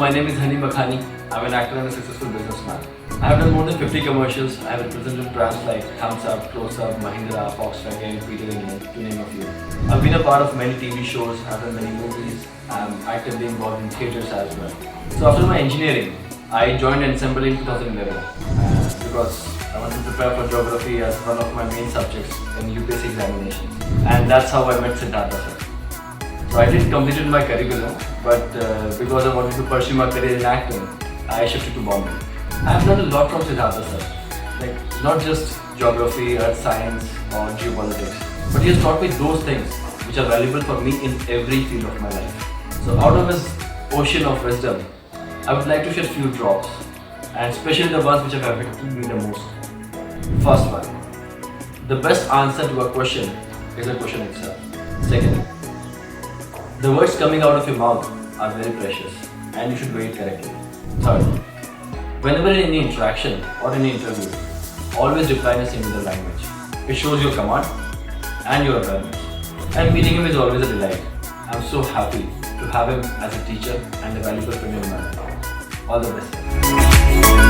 my name is Makhani. I'm an actor and a successful businessman. I have done more than 50 commercials. I have represented brands like Thumbs Up, Close Up, Mahindra, Volkswagen, Peter England, to name a few. I've been a part of many TV shows, I've done many movies. I'm actively involved in theatres as well. So after my engineering, I joined Ensemble in 2011 because I wanted to prepare for geography as one of my main subjects in UPSC examinations. And that's how I met Siddhartha sir. So I didn't complete my curriculum, but because I wanted to pursue my career in acting, I shifted to Bombay. I've learned a lot from Siddhartha sir, like not just geography, earth science or geopolitics, but he has taught me those things which are valuable for me in every field of my life. So out of his ocean of wisdom, I would like to share few drops, and especially the ones which have affected me the most. First one, the best answer to a question is a question itself. Second, the words coming out of your mouth are very precious and you should weigh it correctly. Third, whenever in any interaction or any interview, always reply in a similar language. It shows your command and your awareness. And meeting him is always a delight. I'm so happy to have him as a teacher and a valuable friend in my life. All the best.